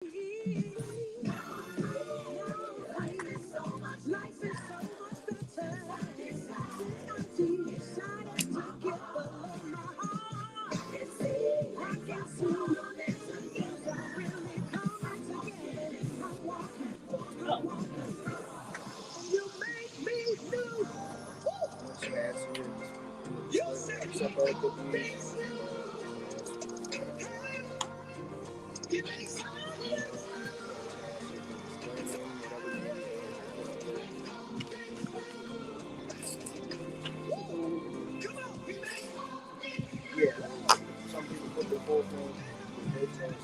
Yeah, some people put their whole thing in their test.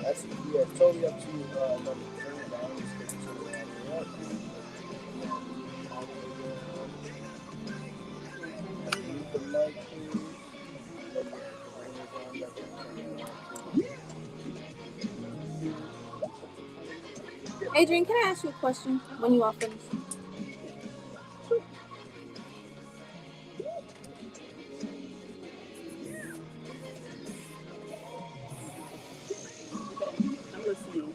That's totally up to number three. I always stick to all the way up. And then all the way down. Underneath the mic, please. But yeah, the ring is on. That's Adrian, can I ask you a question when you all finish? I'm listening.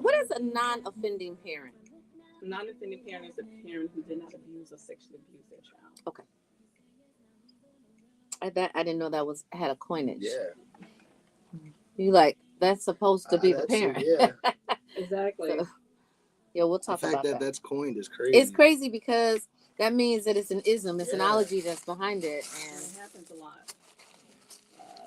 What is a non-offending parent? Non-offending parent is a parent who did not abuse or sexually abuse their child. Okay. I didn't know that had a coinage. Yeah. You like that's supposed to be the parent. Yeah. Exactly. So, yeah, we'll talk about that. The fact that that's coined is crazy. It's crazy because that means that it's an ism, it's an ology that's behind it, and it happens a lot.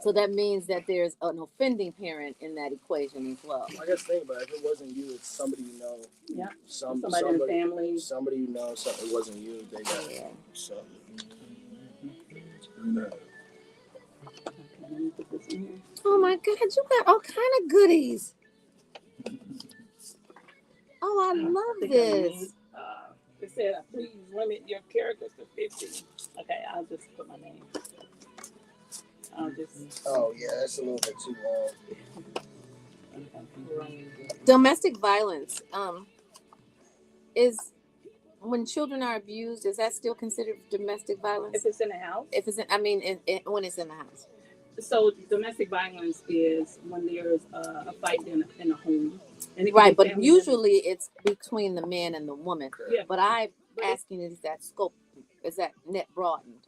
So that means that there's an offending parent in that equation as well. I guess think about it. If it wasn't you, it's somebody you know. Yeah. Somebody in the family. Somebody you know. So it wasn't you. They got it. So. Oh my God! You got all kind of goodies. Oh, I love this. It said, please limit your characters to 50. Okay, I'll just put my name. Oh yeah, that's a little bit too long. Domestic violence is when children are abused. Is that still considered domestic violence? If it's in the house. If it's when it's in the house. So domestic violence is when there's a fight in a home. Right, but usually it's between the man and the woman. Yeah. But I'm asking, is that scope, is that net broadened?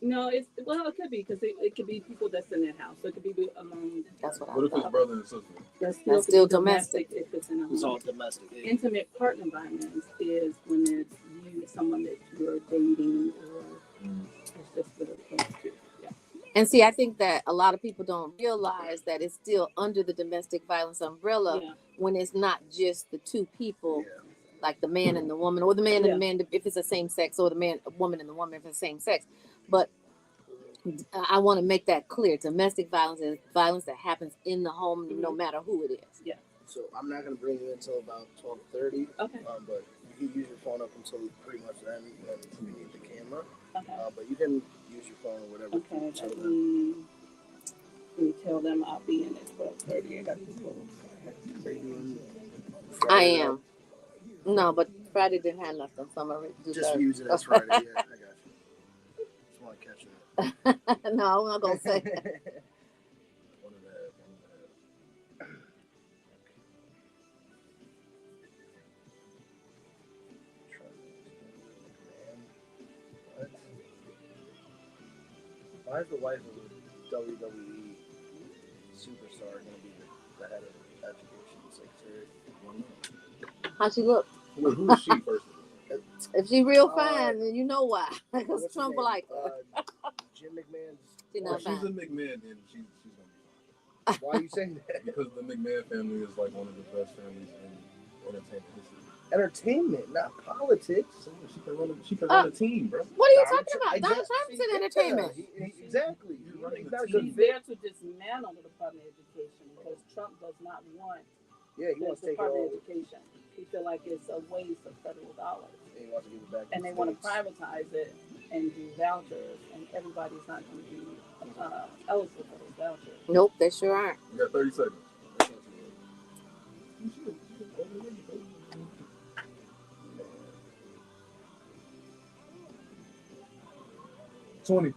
No, it could be because it could be people that's in that house. So it could be among. That's what I What if it's brother and sister? That's still domestic. If it's in a home. It's all domestic. Yeah. Intimate partner violence is when it's you, someone that you're dating, or it's just the two. Yeah. And see, I think that a lot of people don't realize that it's still under the domestic violence umbrella when it's not just the two people, like the man and the woman, or the man and the man if it's the same sex, or the woman and the woman if it's the same sex. But I want to make that clear. Domestic violence is violence that happens in the home, no matter who it is. Yeah. So I'm not going to bring you until about 12:30. Okay. But you can use your phone up until pretty much then when we need the camera. Okay. But you can use your phone or whatever. Okay. Let me tell them I'll be in at 12:30. I got people. I am. No, but Friday didn't have nothing, so I'm going to do just that. use it as Friday. Yeah, I got you. Just want to catch it. No, I'm not going to say that. One and a half. Why is the wife of a WWE superstar going to be the head of education secretary? How'd she look? Wait, who is she first? If she real fine, then you know why. Because Trump like her. Jim McMahon's. She's not She's fine. a McMahon, and she's gonna be fine. Why are you saying that? Because the McMahon family is like one of the best families in entertainment history. Entertainment, not politics. So she can run a team, bro. What are you talking about? Donald Trump's in entertainment. Exactly. He's running a She's team. there to dismantle the Department of Education because Trump does not want he wants to take it Department all. of Education. He feel like it's a waste of federal dollars. He wants to give it back. And they want to privatize it and do vouchers, and everybody's not going to be eligible for those vouchers. Nope, they sure aren't. You got 30 seconds. 20.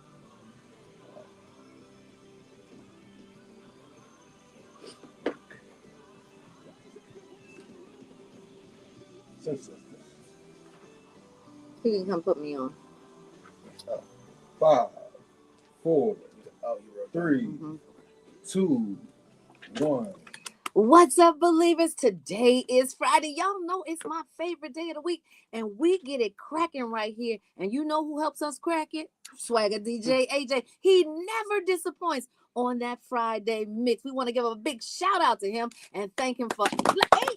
He can come put me on. 5, 4, 3, 2, 1. What's up, believers? Today is Friday. Y'all know it's my favorite day of the week, and we get it cracking right here. And you know who helps us crack it? Swagger DJ AJ. He never disappoints on that Friday mix. We want to give a big shout out to him and thank him for 8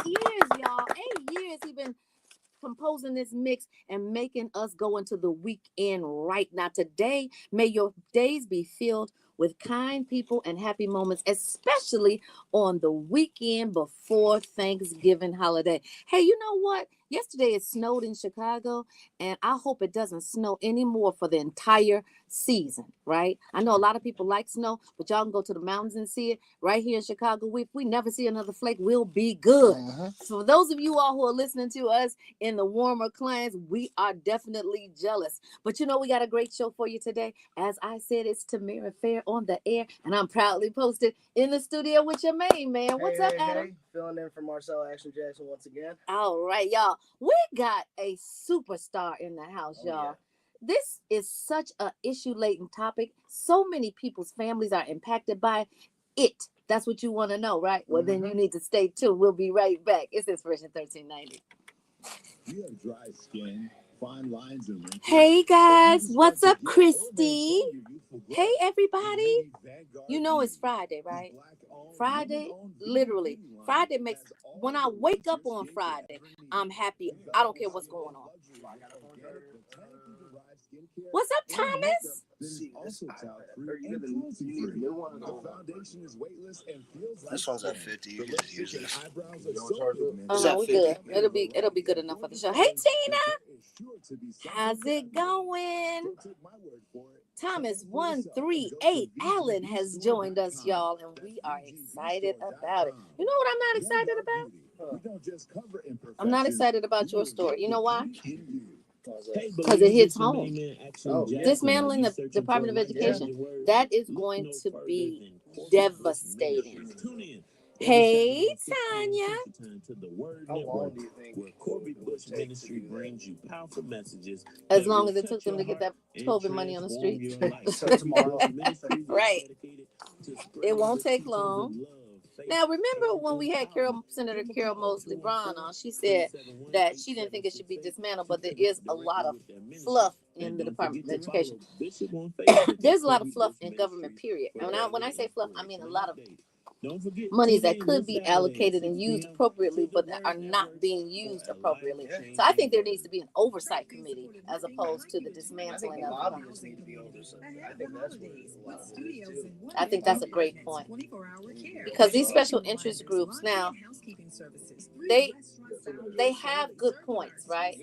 years, y'all. 8 years he been composing this mix and making us go into the weekend right now. Today, may your days be filled with kind people and happy moments, especially on the weekend before Thanksgiving holiday. Hey, you know what? Yesterday it snowed in Chicago, and I hope it doesn't snow anymore for the entire season, right? I know a lot of people like snow, but y'all can go to the mountains and see it. Right here in Chicago, if we never see another flake, we'll be good. So for those of you all who are listening to us in the warmer climes, we are definitely jealous. But you know, we got a great show for you today. As I said, it's Tamara Fair on the air, and I'm proudly posted in the studio with your main man. What's up, Adam? Hey, filling in for Marcel Action Jackson once again. All right, y'all. We got a superstar in the house, y'all. Yeah. This is such an issue-laden topic. So many people's families are impacted by it. That's what you want to know, right? Well, then you need to stay tuned. We'll be right back. It's Inspiration 1390. You have dry skin, fine lines, and wrinkles. Hey, guys. What's up, Christy? Hey, everybody. You know it's Friday, right? Friday, literally. Friday makes, when I wake up on Friday, I'm happy. I don't care what's going on. What's up, Thomas? This one's at 50. You can just use this. Oh no, we good. It'll be good enough for the show. Hey, Tina. How's it going? Thomas 138 Allen has joined us, y'all, and we are excited about it. You know what I'm not excited about? I'm not excited about your story. You know why? Because it hits home. Dismantling the Department of Education, that is going to be devastating. Hey, Tanya. How long do you think Corby Bush Ministry brings you powerful messages? As long as it took them to get that COVID money on the streets. Right. It won't take long. Now, remember when we had Senator Carol Mosley Braun on, she said that she didn't think it should be dismantled, but there is a lot of fluff in the Department of Education. There's a lot of fluff in government, period. And when I say fluff, I mean a lot of monies that could be allocated and used appropriately, but that are not being used appropriately. So I think there needs to be an oversight committee as opposed to the dismantling of it. I think that's a great point. Because these special interest groups now, they have good points, right?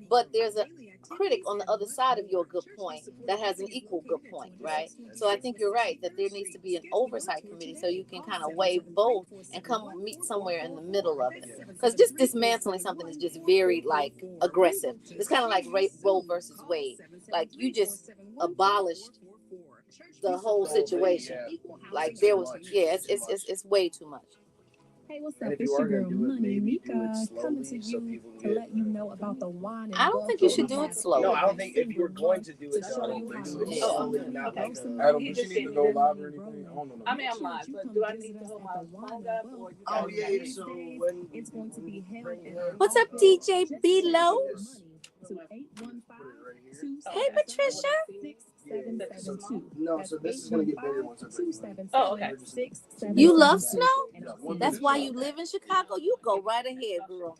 But there's a critic on the other side of your good point that has an equal good point, right? So I think you're right that there needs to be an oversight committee so you can kind of weigh both and come meet somewhere in the middle of it. Because just dismantling something is just very aggressive. It's kind of like Roe versus Wade. Like you just abolished the whole situation. Like there was, it's way too much. Hey, what's up? It's your girl Money Mika coming to you to let you know about the wine. I don't think you should do it slowly. No, I don't think if you were going to do it slowly, do it slowly. Adam, does she need to go live or anything? I don't know. I mean, I'm live, but do I need to hold my phone up? Or oh, yeah, so when it's going to be held. What's up, DJ Below? Hey, Patricia. No, so this is going to get bigger once Oh, okay. You love snow? That's why you live in Chicago? You go right ahead, girl.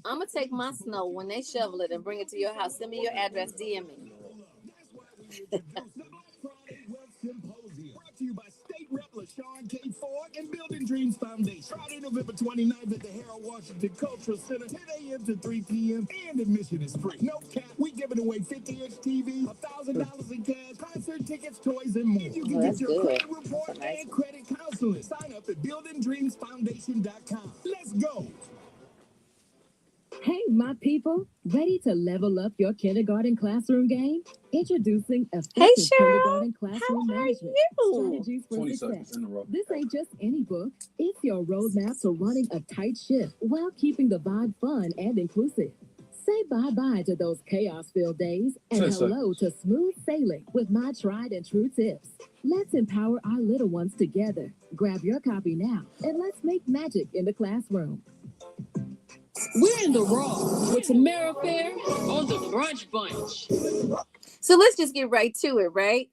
I'm going to take my snow when they shovel it and bring it to your house. Send me your address, DM me. To you by State Rep LaShawn K. Ford and Building Dreams Foundation. Friday, November 29th at the Harold Washington Cultural Center, 10 a.m. to 3 p.m. and admission is free. No cap. We giving away 50-inch TVs, $1,000 in cash, concert tickets, toys, and more. And you can get your credit report and credit counseling. Sign up at buildingdreamsfoundation.com. Let's go. Hey, my people, ready to level up your kindergarten classroom game? Introducing Hey, effective Cheryl. kindergarten classroom How are management you? strategies for 20 success. seconds in a row. This ain't just any book. It's your roadmap to running a tight ship while keeping the vibe fun and inclusive. Say bye-bye to those chaos-filled days and 10 hello to smooth sailing with my tried and true tips. Let's empower our little ones together. Grab your copy now and let's make magic in the classroom. We're in the raw with Tamara Fair on the Brunch Bunch. So let's just get right to it, right?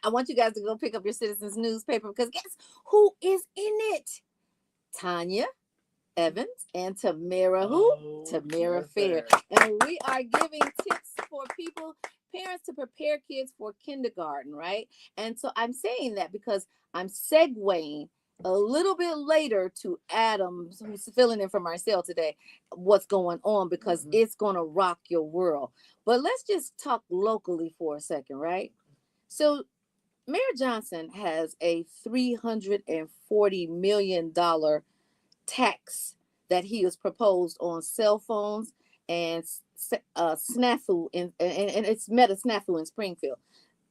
I want you guys to go pick up your Citizens newspaper because guess who is in it? Tanya Evans and Tamara Tamara Fair. And we are giving tips for parents to prepare kids for kindergarten, right? And so I'm saying that because I'm segueing a little bit later to Adam, who's filling in for Marcel today, what's going on, because it's going to rock your world. But let's just talk locally for a second, right? So Mayor Johnson has a $340 million tax that he has proposed on cell phones and snafu, and it's met a snafu in Springfield.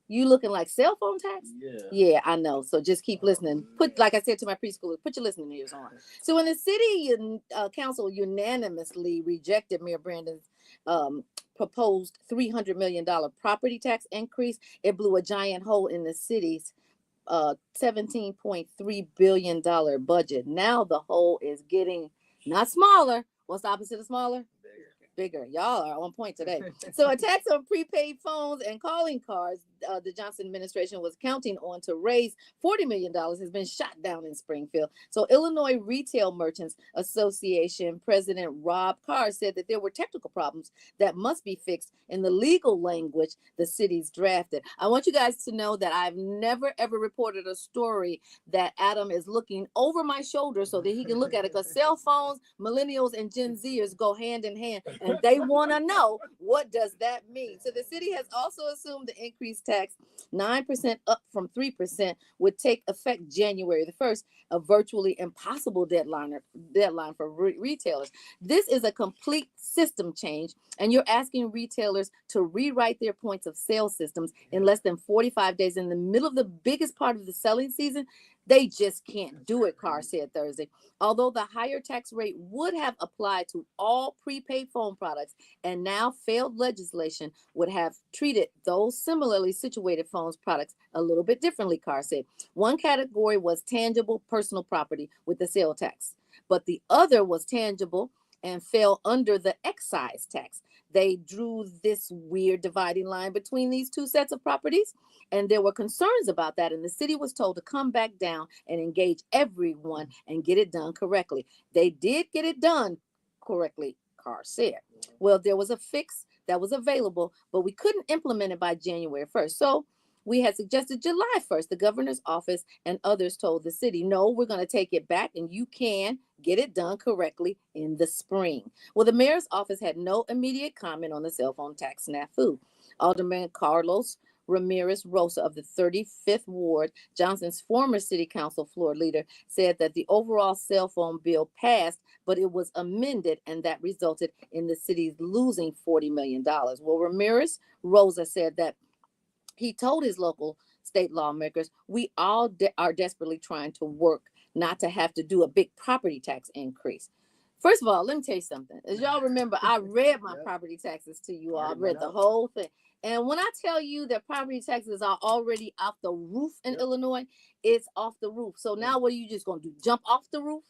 You looking like cell phone tax? Yeah, I know. So just keep listening. Like I said to my preschoolers, put your listening ears on. So when the city council unanimously rejected Mayor Brandon's proposed $300 million property tax increase, it blew a giant hole in the city's $17.3 billion budget. Now the hole is getting not smaller. What's the opposite of smaller? Bigger. Y'all are on point today. So a tax on prepaid phones and calling cards the Johnson administration was counting on to raise $40 million has been shot down in Springfield. So Illinois Retail Merchants Association President Rob Carr said that there were technical problems that must be fixed in the legal language the city's drafted. I want you guys to know that I've never ever reported a story that Adam is looking over my shoulder so that he can look at it, because cell phones, millennials and Gen Zers go hand in hand, and they want to know, what does that mean? So the city has also assumed the increased tax, 9% up from 3%, would take effect January the 1st, a virtually impossible deadline for retailers. This is a complete system change, and you're asking retailers to rewrite their points of sale systems in less than 45 days in the middle of the biggest part of the selling season. They just can't do it, Carr said Thursday. Although the higher tax rate would have applied to all prepaid phone products, and now failed legislation would have treated those similarly situated phones products a little bit differently, Carr said. One category was tangible personal property with the sale tax, but the other was tangible and fell under the excise tax. They drew this weird dividing line between these two sets of properties, and there were concerns about that, and the city was told to come back down and engage everyone and get it done correctly. They did get it done correctly, Carr said. Well, there was a fix that was available, but we couldn't implement it by January 1st. So we had suggested July 1st. The governor's office and others told the city, no, we're going to take it back, and you can get it done correctly in the spring. Well, the mayor's office had no immediate comment on the cell phone tax snafu. Alderman Carlos Ramirez Rosa of the 35th Ward, Johnson's former city council floor leader, said that the overall cell phone bill passed, but it was amended, and that resulted in the city losing $40 million. Well, Ramirez Rosa said that he told his local state lawmakers, we all are desperately trying to work not to have to do a big property tax increase. First of all, let me tell you something. As y'all remember, I read my property taxes to you all. I read the whole thing. And when I tell you that property taxes are already off the roof in Illinois, it's off the roof. So now what are you just going to do? Jump off the roof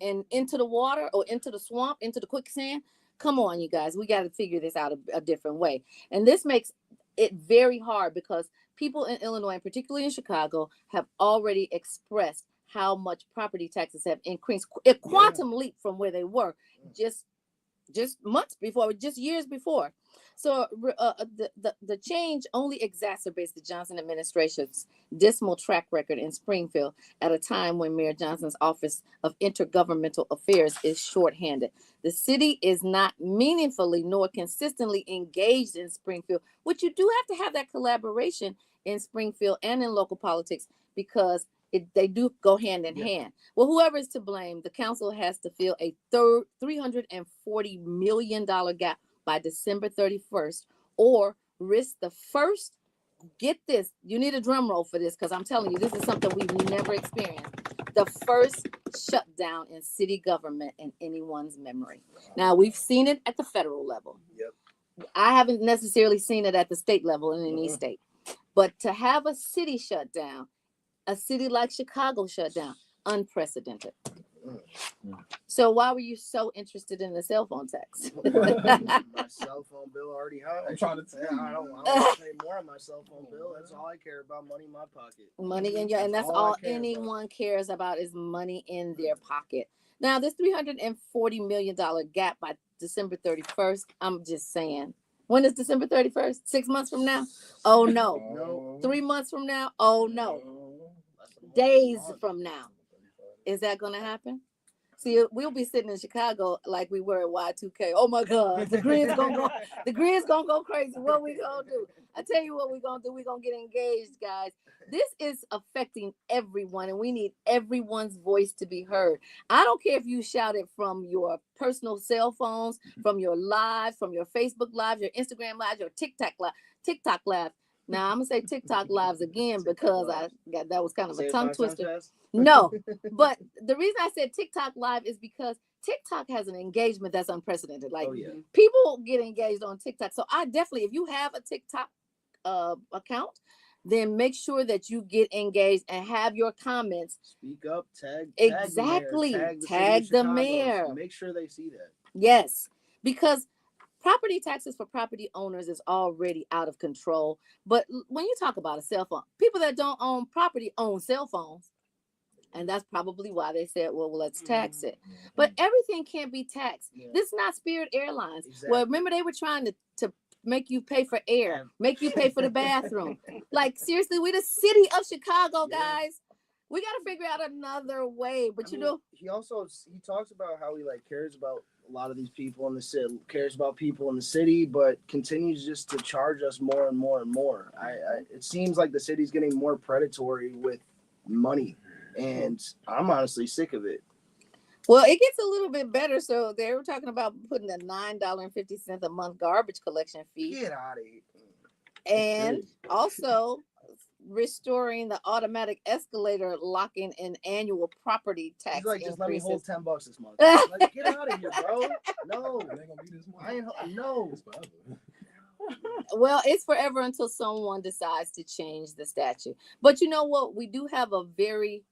and into the water or into the swamp, into the quicksand? Come on, you guys. We got to figure this out a different way. And this makes it very hard because people in Illinois, particularly in Chicago, have already expressed how much property taxes have increased. A quantum leap from where they were just months before, just years before. So the change only exacerbates the Johnson administration's dismal track record in Springfield at a time when Mayor Johnson's Office of Intergovernmental Affairs is shorthanded. The city is not meaningfully nor consistently engaged in Springfield, which you do have to have that collaboration in Springfield and in local politics, because They do go hand in hand. Well, whoever is to blame, the council has to fill a $340 million gap by December 31st, or risk the first, get this, you need a drum roll for this, because I'm telling you, this is something we've never experienced. The first shutdown in city government in anyone's memory. Now, we've seen it at the federal level. Yep. I haven't necessarily seen it at the state level in any state. But to have a city shut down, a city like Chicago shut down, unprecedented. So why were you so interested in the cell phone tax? My cell phone bill already high. I'm trying to tell you, I don't want to pay more on my cell phone bill. That's all I care about, money in my pocket. Money in your, and that's all anyone cares about is money in their pocket. Now, this $340 million gap by December 31st, I'm just saying. When is December 31st? 6 months from now? Oh, no. 3 months from now? Oh, no. Days from now. Is that going to happen? See, we'll be sitting in Chicago like we were at Y2K. Oh my God, the grid's gonna go. The grid's gonna go crazy. What we gonna do? I tell you what we're gonna do. We're gonna get engaged, guys. This is affecting everyone, and we need everyone's voice to be heard. I don't care if you shout it from your personal cell phones, from your live, from your Facebook live, your Instagram live, your TikTok live. Now I'm gonna say TikTok lives again because that was kind of a tongue twister. No, but the reason I said TikTok live is because TikTok has an engagement that's unprecedented. Like people get engaged on TikTok. So I definitely, if you have a TikTok account, then make sure that you get engaged and have your comments. Speak up, tag the mayor. Make sure they see that. Yes, because property taxes for property owners is already out of control. But when you talk about a cell phone, people that don't own property own cell phones. And that's probably why they said, well, let's tax it. But everything can't be taxed. This is not Spirit Airlines. Exactly. Well, remember they were trying to make you pay for air, make you pay for the bathroom. Like, seriously, we're the city of Chicago, guys. We got to figure out another way. But he talks about how he cares about a lot of these people in the city, cares about people in the city, but continues just to charge us more and more and more. It seems like the city's getting more predatory with money. And I'm honestly sick of it. Well, it gets a little bit better. So they were talking about putting a $9.50 a month garbage collection fee. Get out of here. And also restoring the automatic escalator, locking in annual property tax. He's like, just let me hold $10 this month. Get out of here, bro. No. It ain't gonna be this month. No. Well, it's forever until someone decides to change the statute. But you know what? We do have a very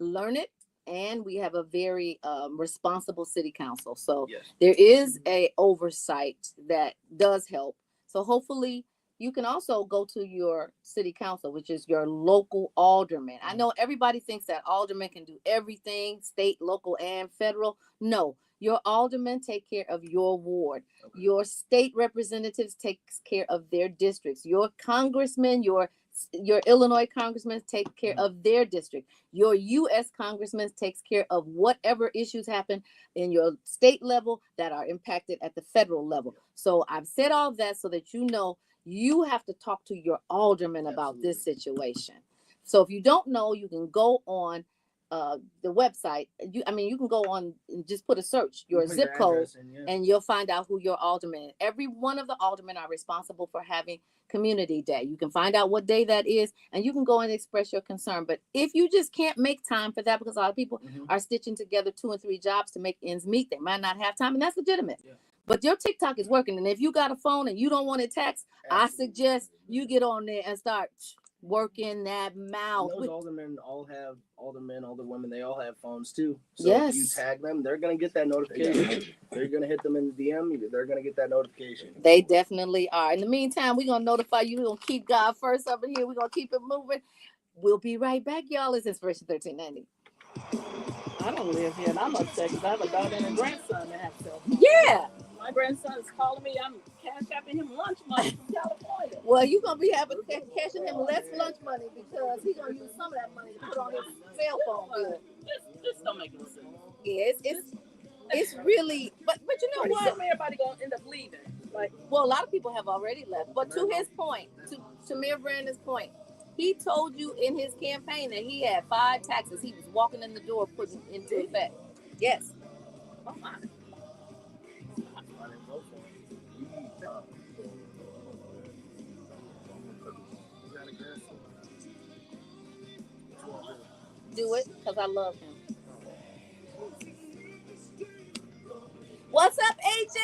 learned and we have a very responsible city council. So there is a oversight that does help. So hopefully you can also go to your city council, which is your local alderman. I know everybody thinks that alderman can do everything, state, local, and federal. No, your aldermen take care of your ward. Your state representatives takes care of their districts. Your congressmen, your Illinois congressmen take care of their district. Your U.S. congressman takes care of whatever issues happen in your state level that are impacted at the federal level. So I've said all that so that you know you have to talk to your alderman about this situation. So if you don't know, you can go on the website. You can go on and just put a search, your zip code, and you'll find out who your alderman is. Every one of the aldermen are responsible for having community day. You can find out what day that is, and you can go and express your concern. But if you just can't make time for that, because a lot of people are stitching together 2 and 3 jobs to make ends meet, they might not have time, and that's legitimate. But your TikTok is working, and if you got a phone and you don't want it taxed, I suggest you get on there and start working that mouth. Those aldermen all have alderwomen, they all have phones too. So if you tag them, they're gonna get that notification. They're gonna hit them in the DM, they're gonna get that notification. They definitely are. In the meantime, we're gonna notify you. We're gonna keep God first up in here. We're gonna keep it moving. We'll be right back, y'all. It's Inspiration 1390. I don't live here, and I'm upset because I have a daughter and a grandson that have cell phones. Yeah. My grandson is calling me. I'm cash-apping him lunch money from California. Well, you're going to be cashing him less lunch money because he's going to use some of that money to put on his cell phone bill. Just don't make any sense. Yeah, it's really, but you know what? Everybody going to end up leaving. Well, a lot of people have already left. But to his point, to Mayor Brandon's point, He told you in his campaign that he had 5 taxes he was walking in the door putting into effect. Yes. Oh my. Do it, because I love him. What's up, AJ?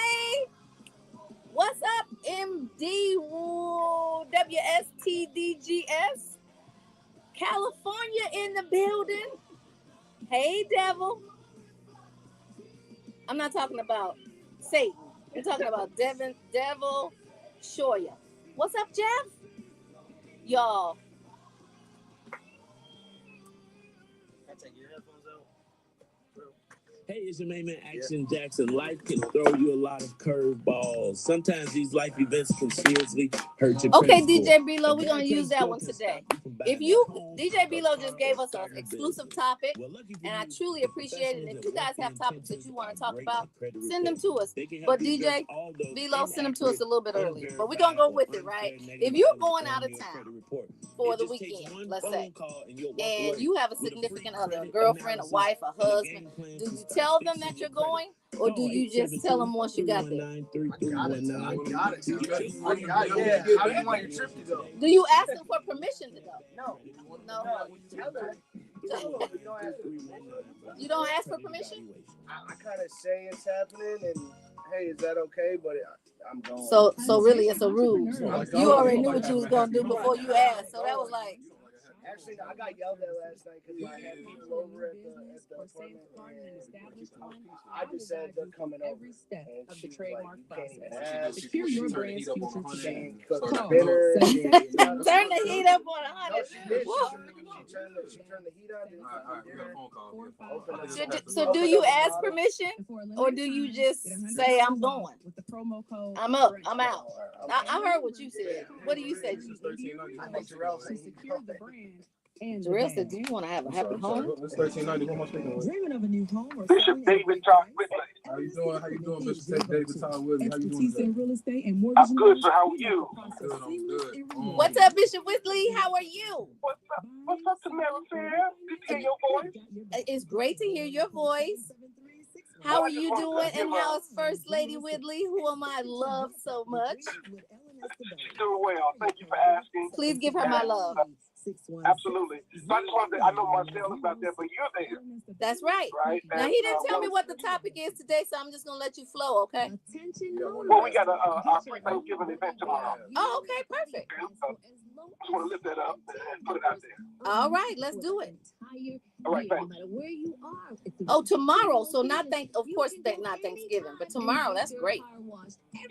What's up, MD WSTDGS? California in the building. Hey, devil. I'm not talking about Satan. I'm talking about Devil Shoya. What's up, Jeff? Y'all. Hey, it's your main man, Action Jackson. Life can throw you a lot of curveballs. Sometimes these life events can seriously hurt your Okay, credit DJ score. Bilo, we're going to use that one today. If you, DJ Bilo just gave us an exclusive topic, and I truly appreciate it. If you guys have topics that you want to talk about, send them to us. But DJ Bilo, send them to us a little bit earlier. But we're going to go with it, right? If you're going out of town for the weekend, let's say, and you have a significant other, a girlfriend, a wife, a husband, do you tell them that you're going, or do you just tell them once you got there? I got it. How do you want your trip to go? Do you ask them for permission to go? No. Tell them. You don't ask for permission? I kind of say it's happening, and hey, is that okay? But I'm going. So really, it's a ruse. You already knew what you was gonna do before you asked. So that was like. Actually, I got yelled at last night because I had people over at the apartment. I just said they're coming over. And she was like, you can't even ask. Secure your brand's future today. Cook dinner. Turn the heat up on 100. She turned the heat on. So do you ask permission, or do you just say I'm going? I'm up. I'm out. I heard what you said. What do you say? I think Terrell said Jarrell said, do you want to have a happy home? It's 1390. Who am I speaking with? Dreaming of a new home or Bishop David Todd Whitley. How you doing? Bishop David Todd Whitley? How you doing expertise in today? real estate and mortgage. I'm good, sir. How are you? I'm good. What's up, Bishop Whitley? How are you? What's up, Tamara Fair? Good to hear your voice. It's great to hear your voice. How are you doing? And how's First Lady Whitley, whom I love so much? She's doing well. Thank you for asking. Please give her my love. Absolutely. So I just wanted to, I know Marcel is not there, but you're there. That's right. Right? Now, And, he didn't tell me what the topic is today, so I'm just going to let you flow, okay? Well, we got our pre-Thanksgiving event tomorrow. Oh, okay, perfect. I just want to lift that up and put it out there. All right, let's do it. All right, thanks. Oh, tomorrow. So not of course, not Thanksgiving, but tomorrow. That's great.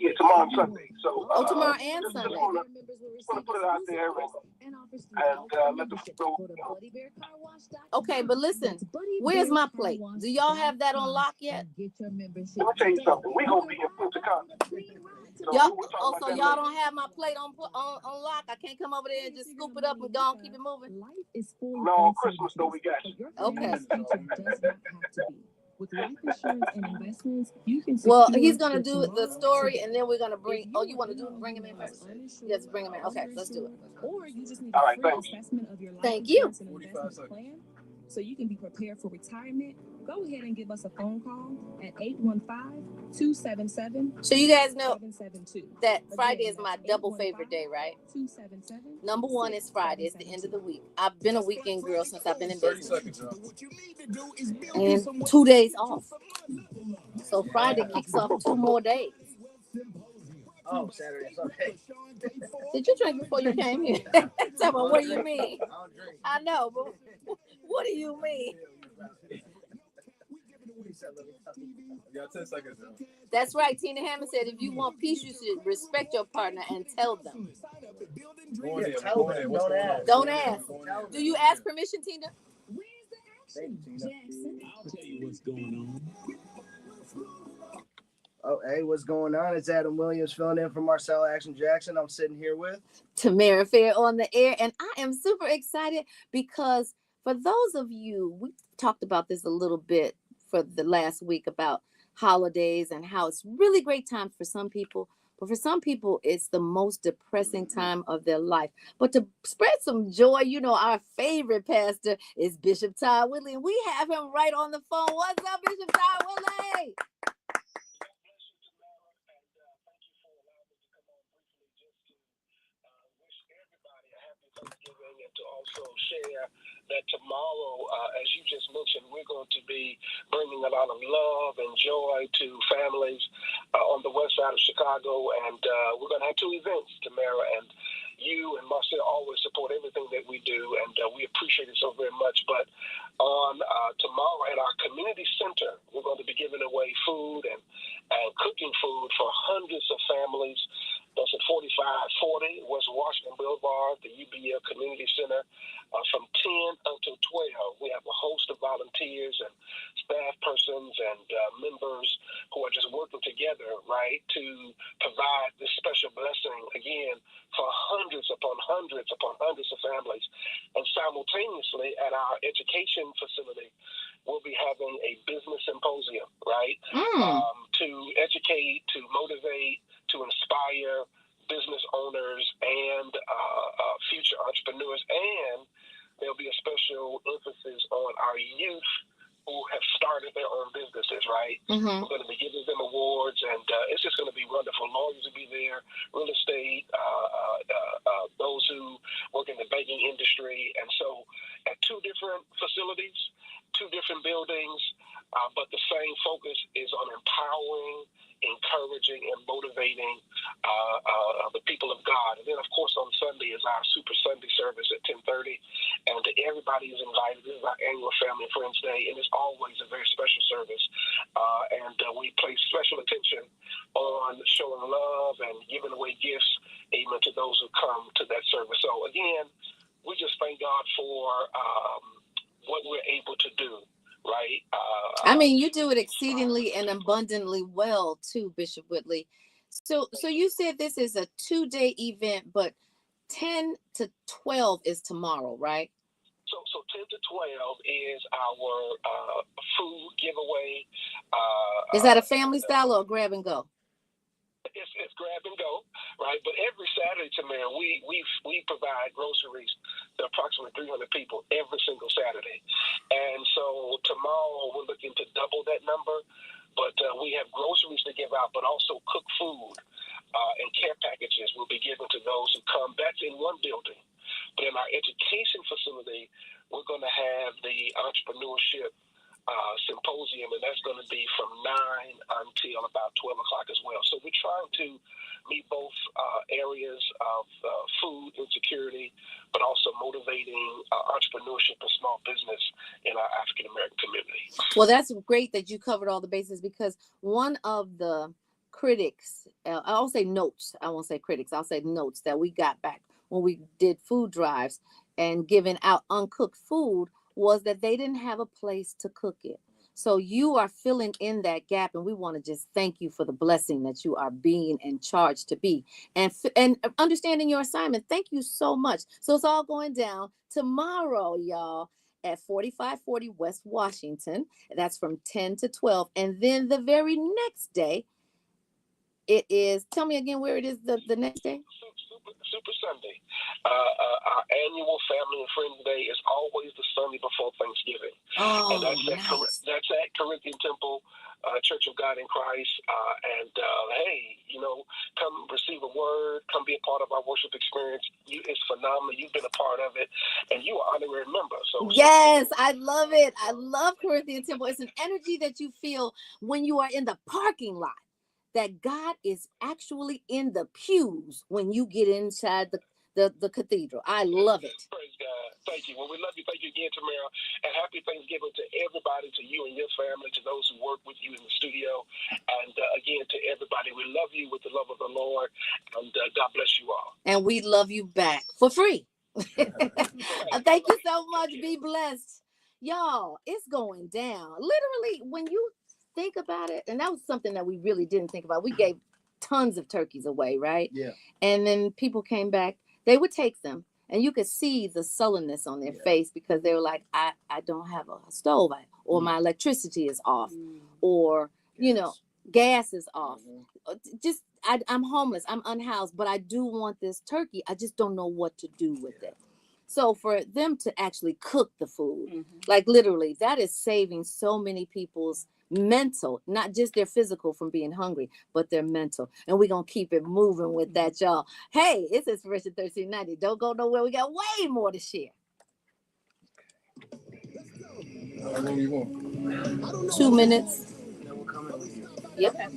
Yeah, tomorrow and Sunday. So, tomorrow and Sunday. Just want to put it out there and let the people know. Okay, but listen, where's my plate? Do y'all have that on lock yet? Let me tell you something. We're going to be in Punta Cana. So y'all don't have my plate on lock. I can't come over there and just scoop it up and go and keep it moving. No, Christmas though we got you. Okay. With life insurance and investments, you can. Well, he's gonna do the story, and then we're gonna bring. Oh, you want to bring him in first? Yes, bring him in. Okay, let's do it. Or you just need All a right, free thanks. assessment of your life Thank you. insurance and investment plan, so you can be prepared for retirement. Go ahead and give us a phone call at 815-277. So you guys know 772. that Friday is my double favorite day, right? 277. Number one is Friday. It's the end of the week. I've been a weekend girl since I've been in 30 business. seconds, y'all. And 2 days off. So Friday kicks off 2 more days. Oh, Saturday's okay. Did you drink before you came here? Tell me, what do you mean? I know, but what do you mean? You got 10 seconds, y'all. That's right. Tina Hammond said, if you want peace, you should respect your partner and tell them. Go ahead, Tell go them, ahead. What's don't going on? ask. Don't ask. Do you ask permission, Tina? Thank you, Tina. I'll tell you what's going on. Oh, hey, what's going on? It's Adam Williams filling in for Marcel Action Jackson. I'm sitting here with Tamara Fair on the air, and I am super excited because for those of you, we talked about this a little bit for the last week about holidays and how it's really great time for some people, But for some people, it's the most depressing time of their life. But to spread some joy, our favorite pastor is Bishop Todd Whitley, and we have him right on the phone. What's up, Bishop Todd Whitley? And to also share that tomorrow, as you just mentioned, we're going to be bringing a lot of love and joy to families on the west side of Chicago. And we're going to have two events, Tamara, and you and Marcel always support everything that we do, and we appreciate it so very much. But on tomorrow at our community center, we're going to be giving away food and cooking food for hundreds of families. That's at 4540 West Washington Boulevard, the UBL Community Center, from 10 until 12. We have a host of volunteers and staff persons and members who are just working together, right, to provide this special blessing, again, for hundreds upon hundreds upon hundreds of families. And simultaneously, at our education facility, we'll be having a business symposium, right, to educate, to motivate, to inspire business owners and future entrepreneurs. And there'll be a special emphasis on our youth who have started their own businesses, right? We're going to be giving them awards, and it's just going to be wonderful. Lawyers will be there, real estate, those who work in the banking industry. And so at two different facilities, two different buildings, but the same focus is on empowering, encouraging, and motivating the people of God. And then, of course, on Sunday is our Super Sunday service at 10:30, and everybody is invited. This is our annual Family and Friends Day, and it's always a very special service. And we place special attention on showing love and giving away gifts, amen, to those who come to that service. So, again, we just thank God for what we're able to do. Right. I mean, you do it exceedingly and abundantly well, too, Bishop Whitley. So you said this is a 2-day event, but 10 to 12 is tomorrow, right? So 10 to 12 is our food giveaway. Is that a family style or a grab and go? It's grab and go, right? But every Saturday, Tamara, we provide groceries to approximately 300 people every single Saturday. And so tomorrow we're looking to double that number. But we have groceries to give out, but also cooked food and care packages will be given to those who come. That's in one building. But in our education facility, we're going to have the entrepreneurship symposium, and that's going to be from 9 until about 12 o'clock as well. So we're trying to meet both areas of food insecurity, but also motivating entrepreneurship and small business in our African-American community. Well, that's great that you covered all the bases, because one of the critics, I'll say notes, I won't say critics, I'll say notes that we got back when we did food drives and giving out uncooked food was that they didn't have a place to cook it. So you are filling in that gap, and we want to just thank you for the blessing that you are being and charged to be, and understanding your assignment. Thank you so much. So it's all going down tomorrow, y'all, at 4540 West Washington. That's from 10 to 12. And then the very next day, it is, tell me again where it is the next day. Super Sunday. Our annual Family and Friends Day is always the Sunday before Thanksgiving. Oh, and that's nice. That's at Corinthian Temple, Church of God in Christ. Hey, come receive a word, come be a part of our worship experience. It's phenomenal. You've been a part of it, and you are honorary member. So yes, I love it. I love Corinthian Temple. It's an energy that you feel when you are in the parking lot, that God is actually in the pews when you get inside the cathedral. I love it. Praise God. Thank you. Well, we love you. Thank you again, Tamara. And happy Thanksgiving to everybody, to you and your family, to those who work with you in the studio. And again, to everybody, we love you with the love of the Lord. And God bless you all. And we love you back for free. Thank you so much. Be blessed. Y'all, it's going down. Literally, when you think about it, and that was something that we really didn't think about. We gave tons of turkeys away, right? Yeah. And then people came back. They would take them, and you could see the sullenness on their face, because they were like, I don't have a stove, or my electricity is off, or gas is off. Just I'm homeless, I'm unhoused, but I do want this turkey. I just don't know what to do with it. So for them to actually cook the food, like literally, that is saving so many people's mental, not just their physical from being hungry, but their mental. And we're gonna keep it moving with that, y'all. Hey, it's Inspiration 1390. Don't go nowhere. We got way more to share. How long you want? 2 minutes. Then we'll come in with you. Yep.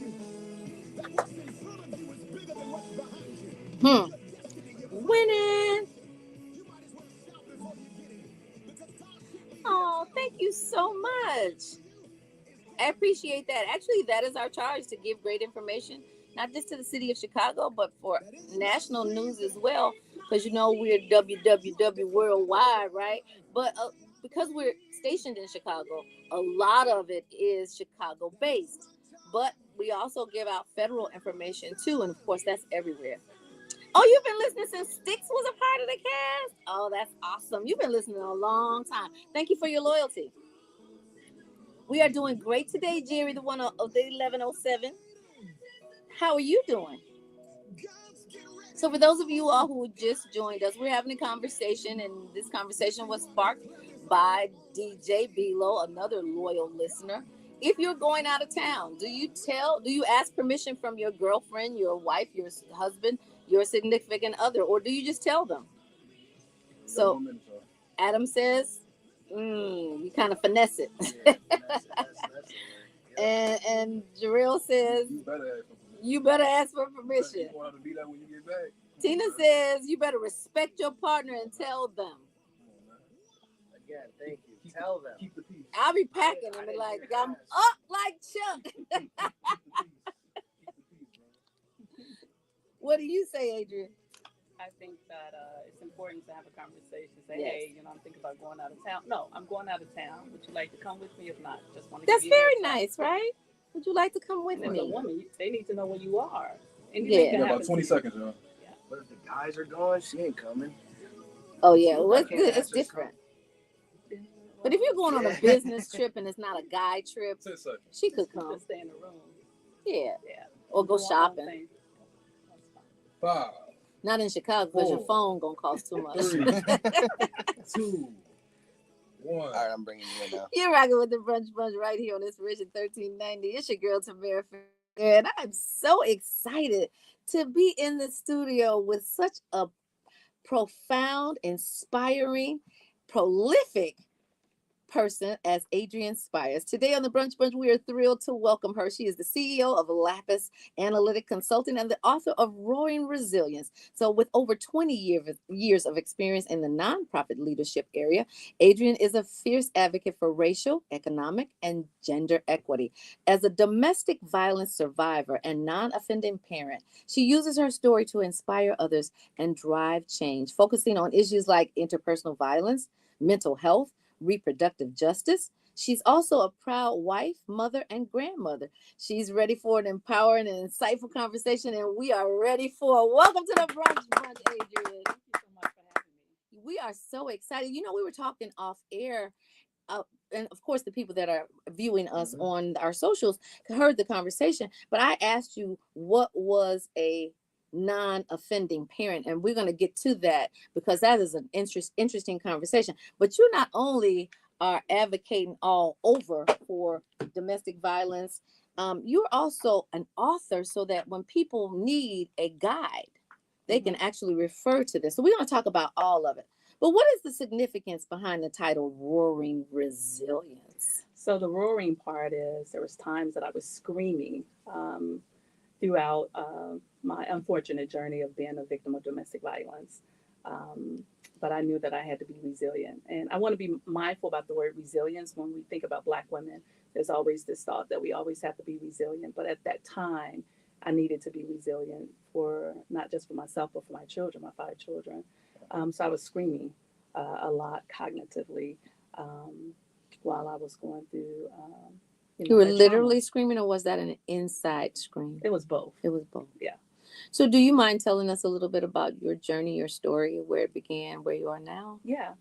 Winning. Oh, thank you so much. I appreciate that. Actually, that is our charge, to give great information, not just to the city of Chicago, but for national news as well. Because we're WWW worldwide, right? But because we're stationed in Chicago, a lot of it is Chicago based. But we also give out federal information too, and of course that's everywhere. Oh, you've been listening since Sticks was a part of the cast? Oh, that's awesome. You've been listening a long time. Thank you for your loyalty. We are doing great today, Jerry, the one of the 1107. How are you doing? So for those of you all who just joined us, we're having a conversation, and this conversation was sparked by DJ Bilo, another loyal listener. If you're going out of town, do you ask permission from your girlfriend, your wife, your husband, your significant other, or do you just tell them? So Adam says, you kind of finesse it. And Jarrell says, you better ask for permission. You want to be there when you get back. Tina says, you better respect your partner and tell them. Again, thank you. Tell them. Keep the peace. I'll be packing and be like, I'm up like Chuck. What do you say, Adrian? I think that it's important to have a conversation. Say, hey, I'm thinking about going out of town. No, I'm going out of town. Would you like to come with me? If not, just want to. That's very nice, right? Would you like to come with me? As a woman, they need to know where you are. Yeah, about 20 seconds, y'all. Yeah. But if the guys are going, she ain't coming. Oh yeah, well, it's different. But if you're going on a business trip and it's not a guy trip, she could come. Just stay in the room. Yeah. Or go shopping. 5. Not in Chicago because your phone gonna cost too much. 3, 2, 1. All right, I'm bringing you in now. You're rocking with the Brunch Bunch right here on Inspiration 1390. It's your girl Tamara, and I'm so excited to be in the studio with such a profound, inspiring, prolific person as Adrian Spires. Today on the Brunch Bunch, we are thrilled to welcome her. She is the CEO of Lapis Analytic Consulting and the author of Roaring Resilience. So with over 20 years of experience in the nonprofit leadership area, Adrian is a fierce advocate for racial, economic, and gender equity. As a domestic violence survivor and non-offending parent, she uses her story to inspire others and drive change, focusing on issues like interpersonal violence, mental health, reproductive justice. She's also a proud wife, mother, and grandmother. She's ready for an empowering and insightful conversation, and we are ready for welcome to the Brunch Bunch, Adrian. Thank you so much for having me. We are so excited. We were talking off air, and of course, the people that are viewing us on our socials heard the conversation. But I asked you, what was a non-offending parent, and we're going to get to that because that is an interesting conversation. But you not only are advocating all over for domestic violence, you're also an author, so that when people need a guide, they can actually refer to this. So we're going to talk about all of it. But what is the significance behind the title Roaring Resilience? So the roaring part is there was times that I was screaming throughout my unfortunate journey of being a victim of domestic violence. But I knew that I had to be resilient. And I want to be mindful about the word resilience. When we think about Black women, there's always this thought that we always have to be resilient. But at that time, I needed to be resilient for not just for myself, but for my children, my 5 children. So I was screaming a lot cognitively while I was going through you were literally screaming, or was that an inside scream? It was both. It was both. Yeah. So do you mind telling us a little bit about your journey, your story, where it began, where you are now? Yeah.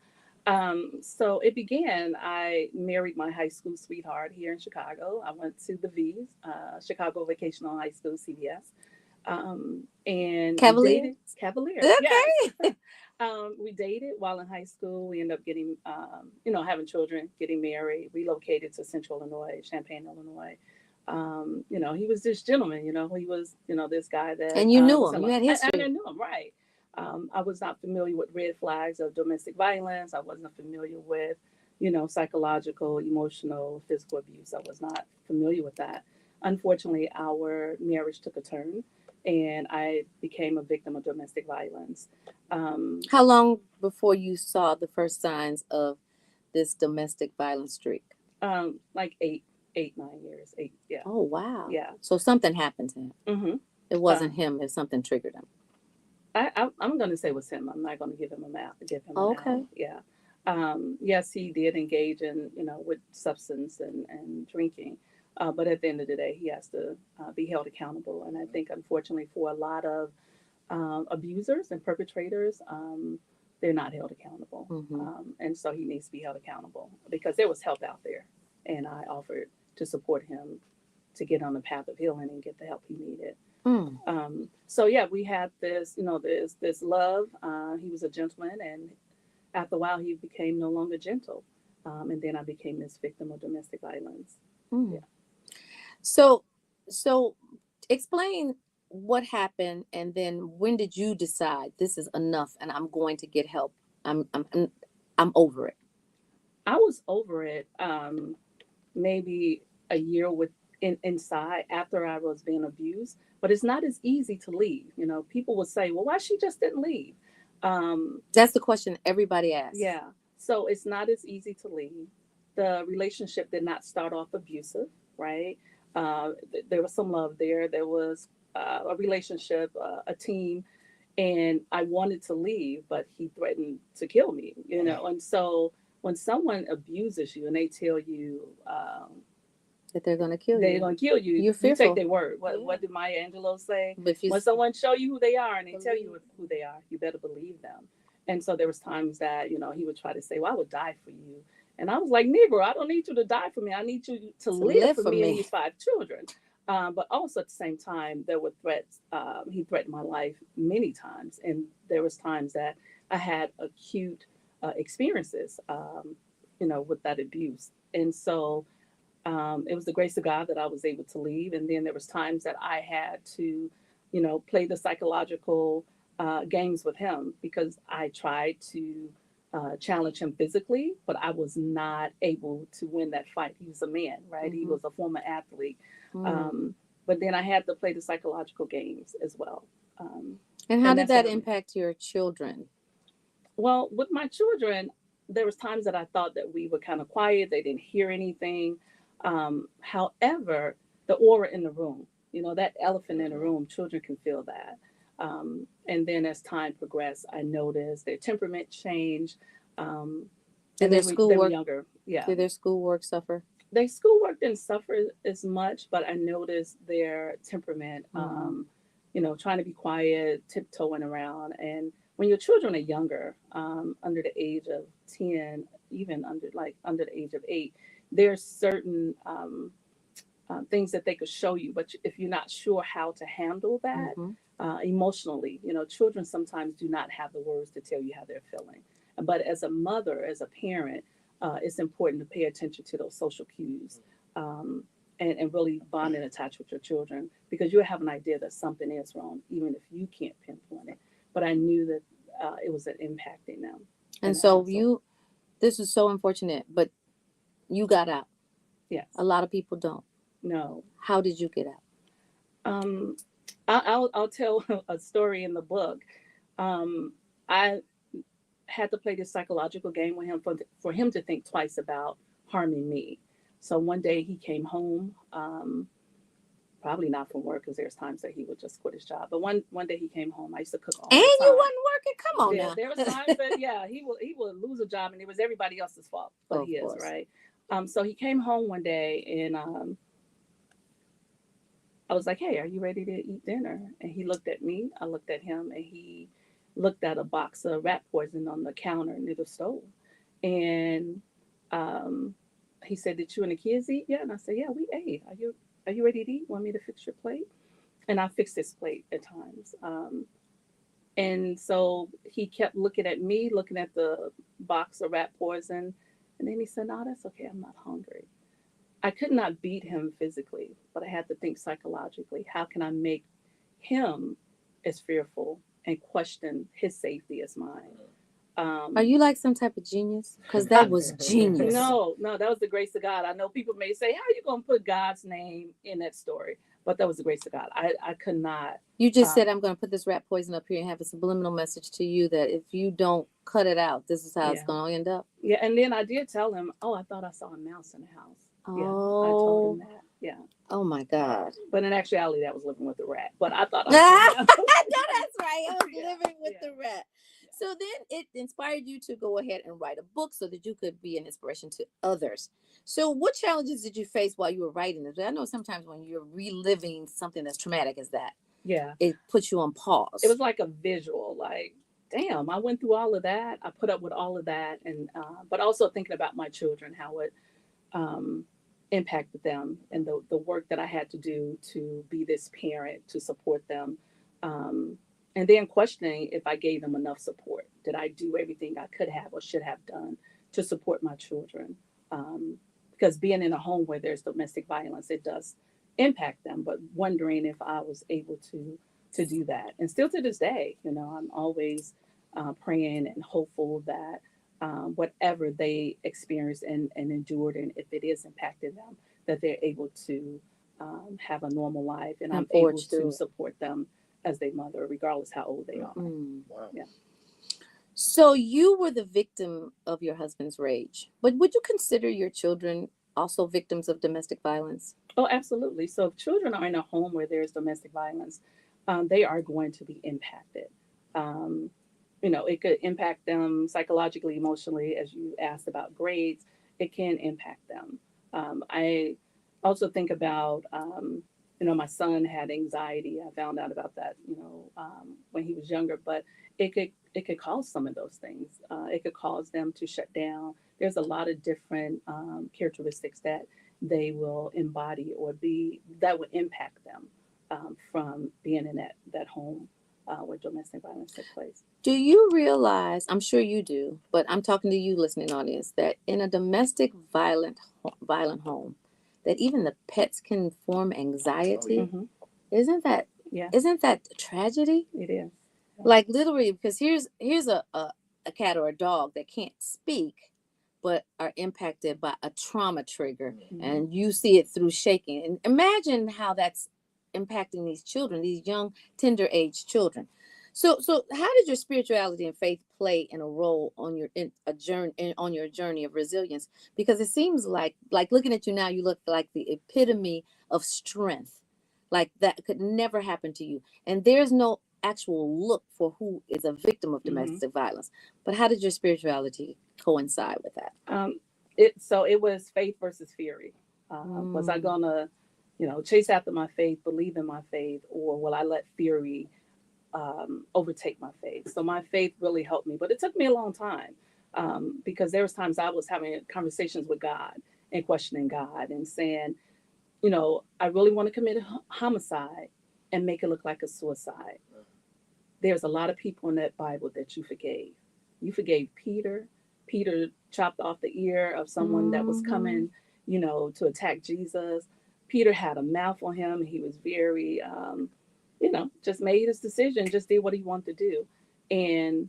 So it began, I married my high school sweetheart here in Chicago. I went to the V's, Chicago Vocational High School, CVS. And we Cavalier? dated. Cavalier, yes. Okay. We dated while in high school. We ended up getting, having children, getting married, relocated to Central Illinois, Champaign, Illinois. He was this gentleman, he was, this guy that. And you knew was him. in You had I history. knew him, right. I was not familiar with red flags of domestic violence. I wasn't familiar with, psychological, emotional, physical abuse. I was not familiar with that. Unfortunately, our marriage took a turn and I became a victim of domestic violence. How long before you saw the first signs of this domestic violence streak? Like 9 years, eight, yeah. Oh, wow. Yeah. So something happened to him. Mm-hmm. It wasn't him if something triggered him. I'm going to say it was him. I'm not going to give him an out. Okay. Yeah. Yes, he did engage in, with substance and drinking. But at the end of the day, he has to be held accountable. And I think, unfortunately, for a lot of abusers and perpetrators, they're not held accountable. Mm-hmm. And so he needs to be held accountable because there was help out there. And I offered to support him to get on the path of healing and get the help he needed. So yeah, we had this, this love. He was a gentleman, and after a while, he became no longer gentle, and then I became this victim of domestic violence. Yeah. So explain what happened, and then when did you decide this is enough, and I'm going to get help? I'm over it. I was over it. Maybe a year inside after I was being abused. But it's not as easy to leave. People would say, well, why she just didn't leave? That's the question everybody asks. Yeah. So it's not as easy to leave. The relationship did not start off abusive, right? There was some love there. There was a relationship, a team, and I wanted to leave, but he threatened to kill me, And so when someone abuses you and they tell you, that they're going to kill you. They're going to kill you. You're fearful. You take fearful. their word. What did Maya Angelou say? When someone show you who they are and they tell you who they are, you better believe them. And so there was times that, he would try to say, well, I would die for you. And I was like, Negro, I don't need you to die for me. I need you to live for me and these 5 children. But also at the same time, there were threats. He threatened my life many times. And there was times that I had acute experiences, with that abuse. And so it was the grace of God that I was able to leave. And then there was times that I had to, play the psychological games with him because I tried to challenge him physically, but I was not able to win that fight. He was a man, right? Mm-hmm. He was a former athlete. But then I had to play the psychological games as well. And how did that impact your children? Well, with my children, there was times that I thought that we were kind of quiet. They didn't hear anything. However, the aura in the room, that elephant in the room, children can feel that. And then as time progressed, I noticed their temperament changed. And their schoolwork, they were younger. Yeah. Did their schoolwork suffer? Their schoolwork didn't suffer as much, but I noticed their temperament, trying to be quiet, tiptoeing around. And when your children are younger, under the age of 10, even under the age of 8, there's certain things that they could show you. But if you're not sure how to handle that emotionally, children sometimes do not have the words to tell you how they're feeling. But as a mother, as a parent, it's important to pay attention to those social cues and really bond and attach with your children because you have an idea that something is wrong, even if you can't pinpoint it. But I knew that it was impacting them. And so this is so unfortunate, but you got out. Yes. A lot of people don't. No. How did you get out? I'll tell a story in the book. I had to play this psychological game with him for him to think twice about harming me. So one day he came home, probably not from work because there's times that he would just quit his job. But one day he came home. I used to cook all the time. And you wasn't working? Come on now. There was times that he would lose a job and it was everybody else's fault, but he is, right? So he came home one day and I was like, hey, are you ready to eat dinner? And he looked at me. I looked at him and he looked at a box of rat poison on the counter near the stove. And he said, "Did you and the kids eat yet?" And I said, "Yeah, we ate. Are you ready to eat? Want me to fix your plate?" And I fixed his plate at times. And so he kept looking at me, looking at the box of rat poison. And then he said, "No, that's okay. I'm not hungry." I could not beat him physically, but I had to think psychologically. How can I make him as fearful and question his safety as mine? Are you like some type of genius? Because that was genius. No, that was the grace of God. I know people may say, "How are you going to put God's name in that story?" But that was the grace of God. I could not. You just said, "I'm going to put this rat poison up here and have a subliminal message to you that if you don't cut it out, this is how it's going to end up." Yeah, and then I did tell him, "Oh, I thought I saw a mouse in the house." Oh. Yeah, I told him that. Yeah. Oh my God. But in actuality, that was living with the rat. But I thought. No, that's right. I was living with the rat. So then it inspired you to go ahead and write a book so that you could be an inspiration to others. So what challenges did you face while you were writing this? I know sometimes when you're reliving something as traumatic as that, it puts you on pause. It was like a visual, like, damn, I went through all of that. I put up with all of that. And, but also thinking about my children, how it impacted them and the work that I had to do to be this parent, to support them. And then questioning if I gave them enough support. Did I do everything I could have or should have done to support my children? Because being in a home where there's domestic violence, it does impact them, but wondering if I was able to do that. And still to this day, I'm always praying and hopeful that whatever they experienced and endured, and if it is impacting them, that they're able to have a normal life, and I'm able to support them as their mother, regardless how old they are. Wow. Yeah. So you were the victim of your husband's rage, but would you consider your children also victims of domestic violence? Oh, absolutely. So if children are in a home where there's domestic violence, they are going to be impacted. It could impact them psychologically, emotionally, as you asked about grades. It can impact them. I also think about, my son had anxiety. I found out about that, when he was younger, but it could cause some of those things. It could cause them to shut down. There's a lot of different characteristics that they will embody or be that would impact them from being in that home where domestic violence took place. Do you realize, I'm sure you do, but I'm talking to you listening audience, that in a domestic violent home, that even the pets can form anxiety? Mm-hmm. Isn't that a tragedy? It is. Like literally, because here's a cat or a dog that can't speak, but are impacted by a trauma trigger, and you see it through shaking. And imagine how that's impacting these children, these young, tender age children. So how did your spirituality and faith play in a role on your journey of resilience? Because it seems like looking at you now, you look like the epitome of strength, like that could never happen to you. And there's no actual look for who is a victim of domestic violence. But how did your spirituality coincide with that? It was faith versus fury. Was I gonna, chase after my faith, believe in my faith, or will I let fury overtake my faith? So my faith really helped me, but it took me a long time because there was times I was having conversations with God and questioning God and saying, I really want to commit a homicide and make it look like a suicide. There's a lot of people in that Bible that you forgave. You forgave Peter. Peter chopped off the ear of someone that was coming, to attack Jesus. Peter had a mouth on him. He was very, just made his decision, just did what he wanted to do. And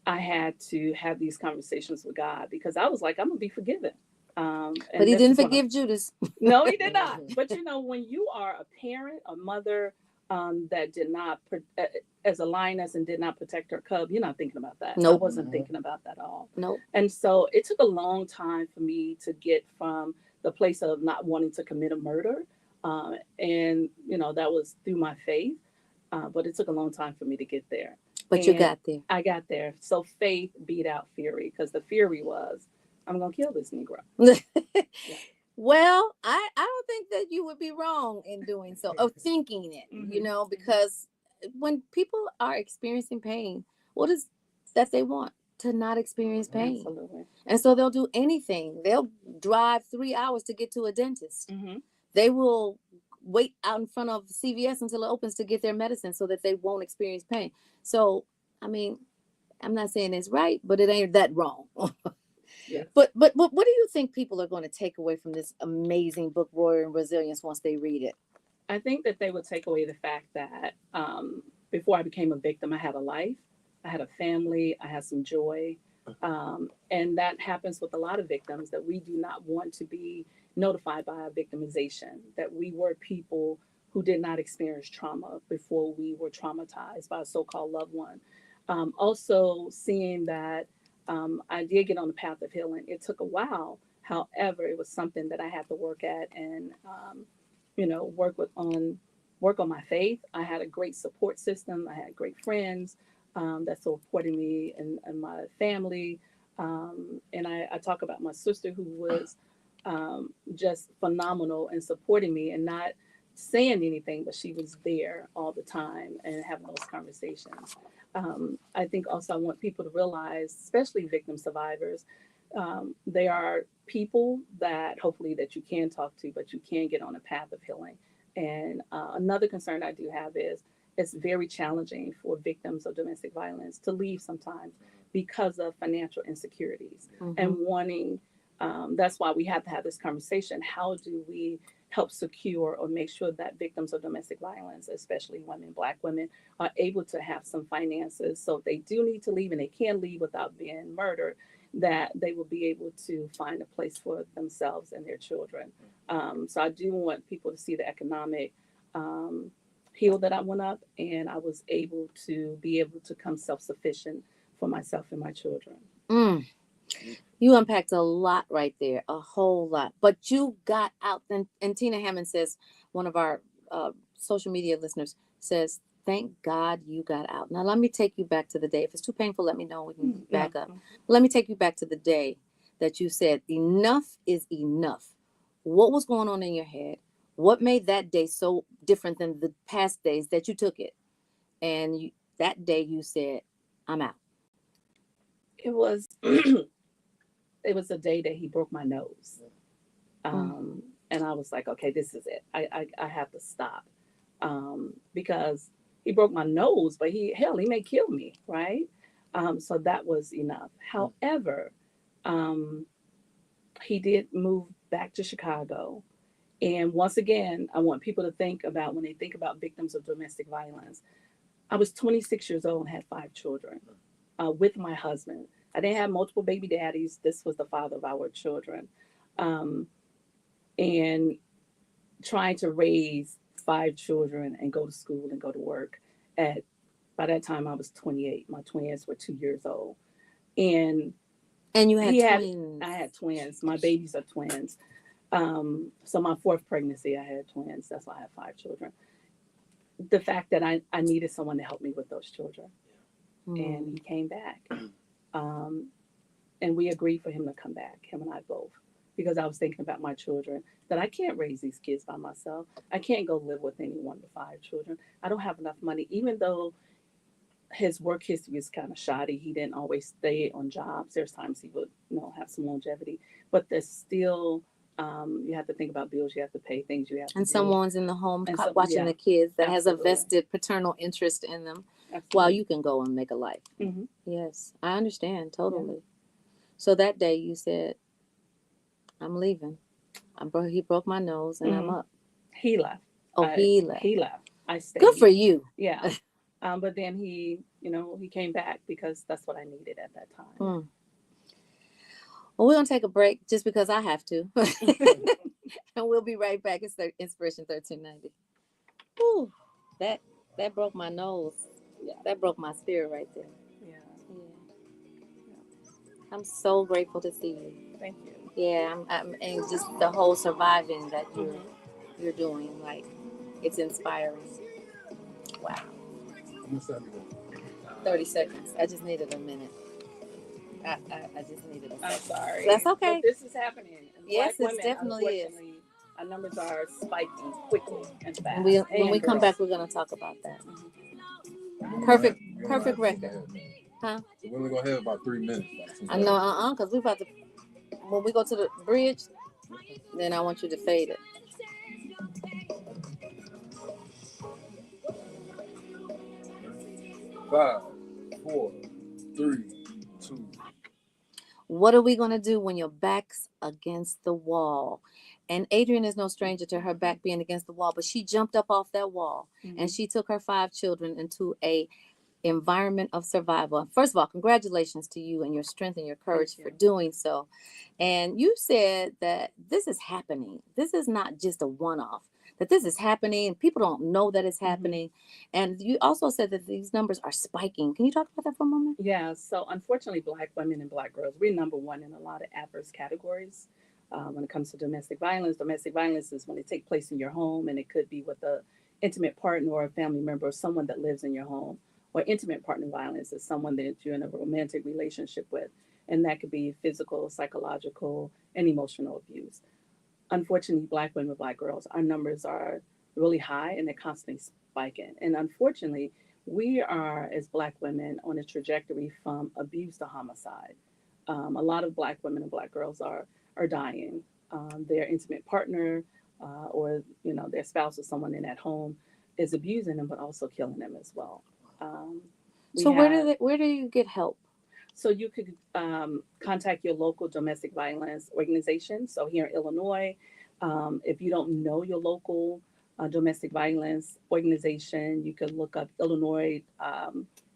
I had to have these conversations with God because I was like, I'm going to be forgiven. But he didn't forgive Judas. No, he did not. But, when you are a parent, a mother that did not, as a lioness and did not protect her cub, you're not thinking about that. Nope. I wasn't thinking about that at all. Nope. And so it took a long time for me to get from the place of not wanting to commit a murder. And, that was through my faith. But it took a long time for me to get there. But you got there. I got there. So faith beat out fury because the fury was, I'm going to kill this Negro. Yeah. Well, I don't think that you would be wrong in doing so, of thinking it, because when people are experiencing pain, what is that they want? to not experience pain. Absolutely. And so they'll do anything. They'll drive 3 hours to get to a dentist. Mm-hmm. They will wait out in front of CVS until it opens to get their medicine so that they won't experience pain. So, I mean, I'm not saying it's right, but it ain't that wrong. Yes. But what do you think people are going to take away from this amazing book, Royal and Resilience, once they read it? I think that they would take away the fact that before I became a victim, I had a life, I had a family, I had some joy. And that happens with a lot of victims, that we do not want to be notified by our victimization, that we were people who did not experience trauma before we were traumatized by a so-called loved one. Also seeing that I did get on the path of healing. It took a while. However, it was something that I had to work at and, work on my faith. I had a great support system. I had great friends that supported me and my family. And I talk about my sister, who was just phenomenal in supporting me and not saying anything, but she was there all the time and having those conversations. I think also I want people to realize, especially victim survivors, they are people that hopefully that you can talk to, but you can get on a path of healing. And another concern I do have is it's very challenging for victims of domestic violence to leave sometimes because of financial insecurities and wanting. That's why we have to have this conversation. How do we help secure or make sure that victims of domestic violence, especially women, Black women, are able to have some finances so if they do need to leave and they can leave without being murdered, that they will be able to find a place for themselves and their children. So I do want people to see the economic hill that I went up, and I was able to come self-sufficient for myself and my children. You unpacked a lot right there, a whole lot. But you got out, and Tina Hammond says, one of our social media listeners says, thank God you got out. Now, let me take you back to the day. If it's too painful, let me know. We can back up. Let me take you back to the day that you said, enough is enough. What was going on in your head? What made that day so different than the past days that you took it? And that day you said, I'm out. It was it was a day that he broke my nose. And I was like, okay, this is it. I have to stop. Because he broke my nose, but he may kill me, right? So that was enough. However, he did move back to Chicago. And once again, I want people to think about, when they think about victims of domestic violence, I was 26 years old and had 5 children with my husband. I didn't have multiple baby daddies. This was the father of our children. And trying to raise 5 children and go to school and go to work. By that time, I was 28. My twins were 2 years old. And you had twins. I had twins. My babies are twins. So my 4th pregnancy, I had twins. That's why I have 5 children. The fact that I needed someone to help me with those children. And he came back. And we agreed for him to come back, him and I both, because I was thinking about my children, that I can't raise these kids by myself. I can't go live with any 1 to 5 children. I don't have enough money, even though his work history is kind of shoddy. He didn't always stay on jobs. There's times he would, have some longevity, but there's still, you have to think about bills you have to pay, things you have to do. And someone's in the home And watching the kids that absolutely. has a vested paternal interest in them. Absolutely. While you can go and make a life. Yes, I understand totally. Yeah. So that day you said, I'm leaving. He broke my nose and I'm up. He left. He left. He left. I stayed. Good for you. Yeah. But then he came back because that's what I needed at that time. Well, we're going to take a break just because I have to. And we'll be right back. It's Inspiration 1390. Ooh, that broke my nose. Yeah, that broke my spirit right there. Yeah. I'm so grateful to see you. Thank you. Yeah, I'm and just the whole surviving that you're doing, like, it's inspiring. Wow. 30 seconds. I just needed a minute. I just needed a second. I'm sorry. That's okay. But this is happening. Yes, Black it women, definitely is. Our numbers are spiking quickly and fast. And when we come back, we're going to talk about that. Perfect record. Huh? We're only gonna have about 3 minutes. I know, because we about to, when we go to the bridge, then I want you to fade it. 5, 4, 3, 2. What are we going to do when your back's against the wall? And Adrienne is no stranger to her back being against the wall, but she jumped up off that wall and she took her 5 children into a environment of survival. First of all, congratulations to you and your strength and your courage for doing so. And you said that this is happening. This is not just a one-off, that this is happening and people don't know that it's happening. And you also said that these numbers are spiking. Can you talk about that for a moment? Yeah, so unfortunately, Black women and Black girls, we're number one in a lot of adverse categories. When it comes to domestic violence is when it takes place in your home, and it could be with a intimate partner or a family member or someone that lives in your home. Or intimate partner violence is someone that you're in a romantic relationship with, and that could be physical, psychological, and emotional abuse. Unfortunately, Black women, Black girls, our numbers are really high and they're constantly spiking. And unfortunately, we are, as Black women, on a trajectory from abuse to homicide. A lot of Black women and Black girls are dying. Their intimate partner or their spouse or someone in that home is abusing them, but also killing them as well. So where do you get help? So you could contact your local domestic violence organization. So here in Illinois, if you don't know your local domestic violence organization, you could look up Illinois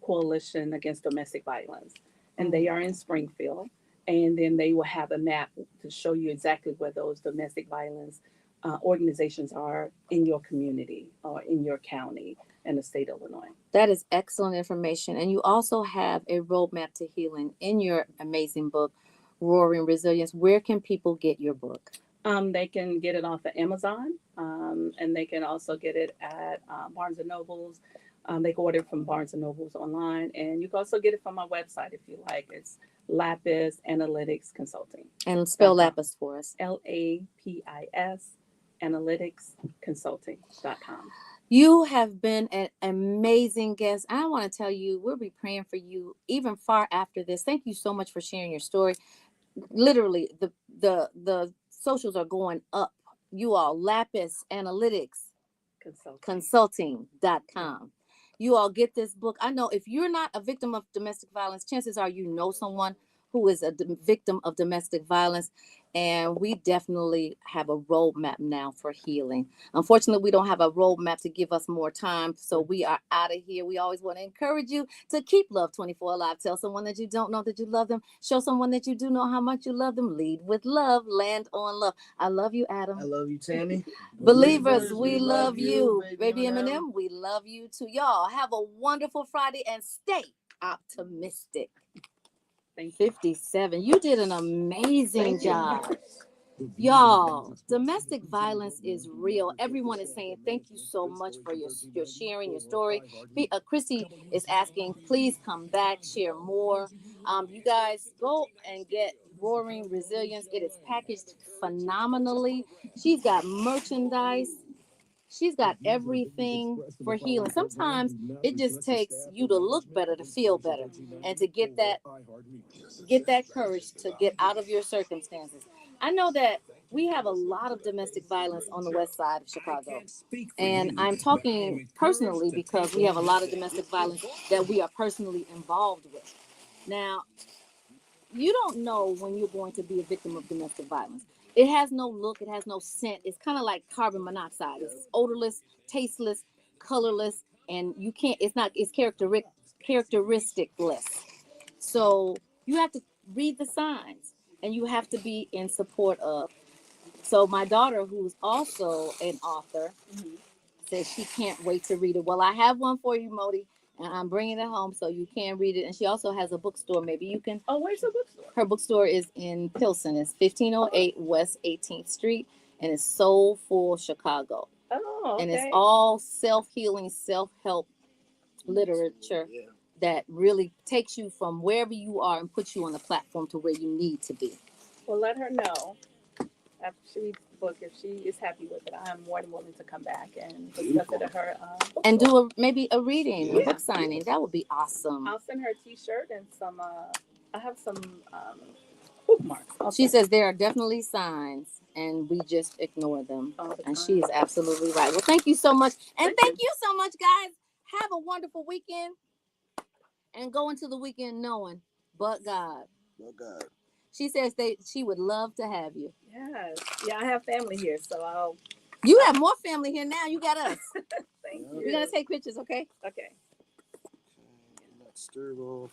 Coalition Against Domestic Violence. And they are in Springfield. And then they will have a map to show you exactly where those domestic violence organizations are in your community or in your county in the state of Illinois. That is excellent information. And you also have a roadmap to healing in your amazing book, Roaring Resilience. Where can people get your book? They can get it off of Amazon, and they can also get it at Barnes & Nobles. They can order it from Barnes & Nobles online, and you can also get it from my website if you like. It's Lapis Analytics Consulting. And spell Lapis for us. LAPIS analyticsconsulting.com. You have been an amazing guest. I want to tell you, we'll be praying for you even far after this. Thank you so much for sharing your story. Literally, the socials are going up. You all, Lapis Analytics Consulting.com. You all get this book. I know if you're not a victim of domestic violence, chances are you know someone who is a victim of domestic violence. And we definitely have a roadmap now for healing. Unfortunately, we don't have a roadmap to give us more time. So we are out of here. We always want to encourage you to keep Love 24 alive. Tell someone that you don't know that you love them. Show someone that you do know how much you love them. Lead with love. Land on love. I love you, Adam. I love you, Tammy. Believers, we love you. Baby Eminem, we love you too. Y'all have a wonderful Friday and stay optimistic. 57. You did an amazing job. Y'all, domestic violence is real. Everyone is saying thank you so much for your sharing your story. Chrissy is asking, please come back, share more. You guys go and get Roaring Resilience. It is packaged phenomenally. She's got merchandise. She's got everything for healing. Sometimes it just takes you to look better, to feel better, and to get that courage to get out of your circumstances. I know that we have a lot of domestic violence on the west side of Chicago. And I'm talking personally because we have a lot of domestic violence that we are personally involved with. Now, you don't know when you're going to be a victim of domestic violence. It has no look, it has no scent. It's kind of like carbon monoxide. It's odorless, tasteless, colorless, and it's characteristicless. So you have to read the signs and you have to be in support of. So my daughter, who's also an author, says she can't wait to read it. Well, I have one for you, Modi, and I'm bringing it home so you can read it. And she also has a bookstore. Maybe you can. Oh, where's the bookstore? Her bookstore is in Pilsen. It's 1508 West 18th Street, and it's Soulful Chicago. Oh, okay. And it's all self-healing, self-help literature that really takes you from wherever you are and puts you on the platform to where you need to be. Well, let her know. after she reads the book, if she is happy with it, I am more than willing to come back and discuss it at her. And do maybe a reading, a Yeah. book signing. That would be awesome. I'll send her a T-shirt and some. I have some bookmarks. She says there are definitely signs, and we just ignore them. And she is absolutely right. Well, thank you so much, and thank you so much, guys. Have a wonderful weekend, and go into the weekend knowing, but God. But God. She says she would love to have you. Yes. Yeah, I have family here, so I'll. You have more family here now. You got us. Thank you. We're gonna take pictures, okay? Okay. Let's stir off.